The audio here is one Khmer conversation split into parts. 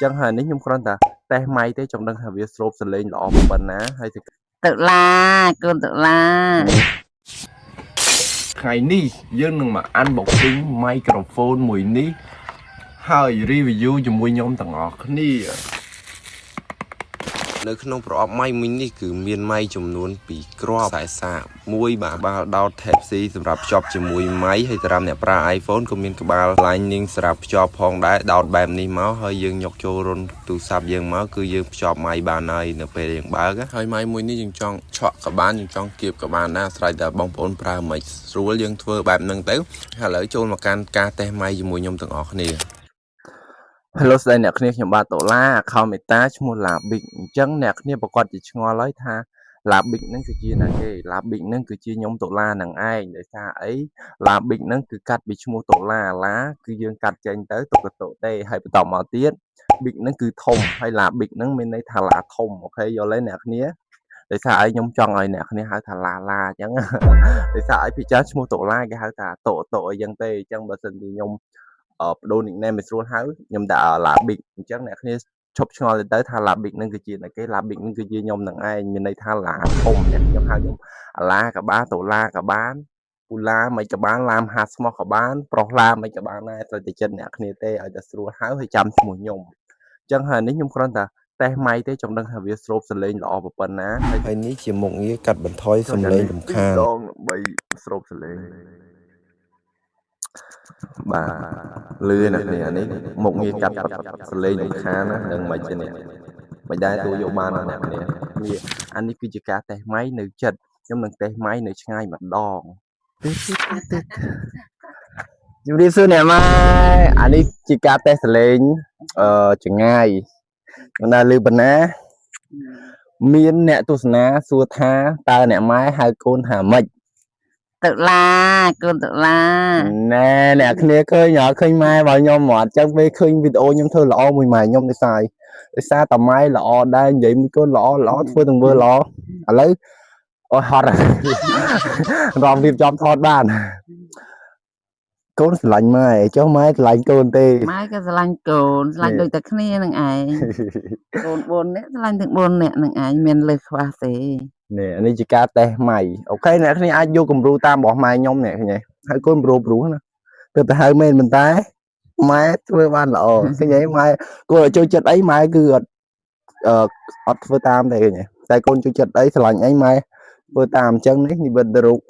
chẳng hạn nếu nhung con ta tay máy tới trong đang làm việc sốp sờ lên lọ bẩn ná hay thì tự la con tự la ngày ní dương đừng mà ăn bọc kính microphone mùi ní hơi review cho mùi nhóm tầng ngọt ní nơi không pro máy mình ní cứ miền máy chùm luôn bị crop sải sạ mùi bà đào thẹp xíสำหรับ job ជាមួយmáy hay សម្រាប់អ្នកប្រើ iPhone ក៏មានក្បាល Lightning សម្រាប់ភ្ជាប់ផងដែរដោតបែបនេះមកហើយយើងយកចូលរុនទូរស័ព្ទយើងមកគឺយើងភ្ជាប់máyបានហើយនៅពេលយើងបើកហើយmáyមួយនេះយើងចង់ឆក់ក៏បានយើងចង់គៀបក៏បានណាស្រ័យតែបងប្អូនប្រើមិនស្រួលយើងធ្វើបែបហ្នឹងទៅឥឡូវចូលមកកាន់ការតេស្តmáyជាមួយខ្ញុំទាំងអស់គ្នា Hello ស្ដីអ្នកគ្នាខ្ញុំបាទដុល្លារ account Meta ឈ្មោះ Labik អញ្ចឹងអ្នកគ្នាប្រកាសជាឆ្ងល់ហើយថា Labik ហ្នឹងគឺជាណាគេ Labik ហ្នឹងគឺជាខ្ញុំដុល្លារហ្នឹងឯងដោយសារអី Labik ហ្នឹងគឺកាត់ពីឈ្មោះដុល្លារឡាគឺយើងកាត់ចេញទៅទុកកតុទេហើយបន្តមកទៀត Big ហ្នឹងគឺធំហើយ Labik ហ្នឹងមានន័យថាឡាធំអូខេយល់ទេអ្នកគ្នាដោយសារអីខ្ញុំចង់ឲ្យអ្នកគ្នាហៅថាឡាអញ្ចឹងដោយសារអីពីចាស់ឈ្មោះដុល្លារគេហៅថាតអីចឹងទេអញ្ចឹងបើសិនជាខ្ញុំ បដូរ nickname ឲ្យស្រួលហៅខ្ញុំដាក់ Labik អញ្ចឹងអ្នកគ្នាឈប់ឆ្ងល់ទៅថា Labik នឹងគឺជាណាគេ Labik នឹងគឺជាខ្ញុំនឹងឯងមានន័យថាឡាធំអ្នកខ្ញុំហៅខ្ញុំអាឡាក៏បានដុល្លារក៏បានពូឡាមិនក៏បានឡាមហាស្មោះក៏បានប្រុសឡាមិនក៏បានដែរត្រូវតែចិត្តអ្នកគ្នាទេឲ្យតែស្រួលហៅហើយចាំឈ្មោះខ្ញុំអញ្ចឹងហើយនេះខ្ញុំគ្រាន់តែតេស្តម៉ៃទេចំណឹងថាវាស្រូបសលេងល្អប៉ុណ្ណាហើយនេះជាមុខងារកាត់បន្ថយសំឡេងរំខានដើម្បីស្រូបសលេង បាទលឿនណាស់នេះអានេះមុខងារកាត់សលេងរំខានណានឹងមិនចេះនេះមិនដែរទូយកបានណាអ្នកនេះអានេះគឺជាការតេស្តម៉ៃនៅចិត្តខ្ញុំនឹងតេស្តម៉ៃនៅឆ្ងាយម្ដងជំរាបសួរអ្នកម៉ែអានេះជាការតេស្តសលេងចម្ងាយមិនដែរលឺប៉ុណ្ណាមានអ្នកទស្សនាសួរថាតើអ្នកម៉ែហៅកូនថាម៉េច tự la con tự la ណែអ្នកគ្នាឃើញអត់ឃើញម៉ែរបស់ខ្ញុំអត់ចឹងពេលឃើញវីដេអូខ្ញុំធ្វើល្អមួយម៉ែខ្ញុំដោយសារតែម៉ែល្អដែរនិយាយមួយកូនល្អធ្វើទាំងមើលល្អឥឡូវអូហត់រំរៀបចំថតបានកូនស្រឡាញ់ម៉ែចុះម៉ែស្រឡាញ់កូនទេ mai cái lanh cồn lanh đôi ta khné nằng ai cồn bồn nè lanh thằng bồn nè nằng ai men lười khoa thế នេះនេះជាការតេស្តម៉ៃអូខេអ្នកគ្នាអាចយកគំរូតាមរបស់ម៉ែខ្ញុំនេះឃើញទេហើយកូនប្រូណាទៅទៅហៅមែនតែម៉ែធ្វើបានល្អឃើញទេម៉ែគួរឲ្យចូលចិត្តអីម៉ែគឺអត់ធ្វើតាមទេឃើញទេតែកូនចូលចិត្តអីស្រឡាញ់អីម៉ែធ្វើតាមអញ្ចឹងនេះនិមិត្តរូប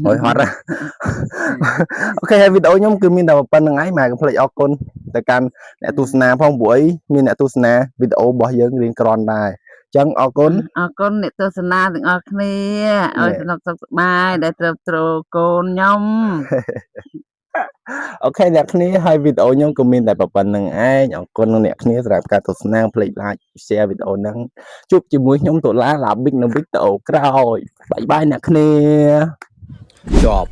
អើយហត់អូខេហើយវីដេអូខ្ញុំគឺមានតែប៉ុណ្្នឹងឯងម៉ែកុំភ្លេចអរគុណទៅកាន់អ្នកទស្សនាផងព្រោះអីមានអ្នកទស្សនាវីដេអូរបស់យើងរៀងក្រាន់ដែរចឹងអរគុណអ្នកទស្សនាទាំងអស់គ្នាឲ្យសនុកសុខសប្បាយដែលត្រូវត្រូវកូនខ្ញុំ អូខេអ្នកគ្នាហើយវីដេអូខ្ញុំក៏មានតែប៉ុណ្្នឹងឯងអរគុណអ្នកគ្នាសម្រាប់ការទស្សនាភ្លេច like share វីដេអូហ្នឹងជួបជាមួយខ្ញុំដុល្លារ Labik នៅវីដេអូក្រោយបាយអ្នកគ្នាចប់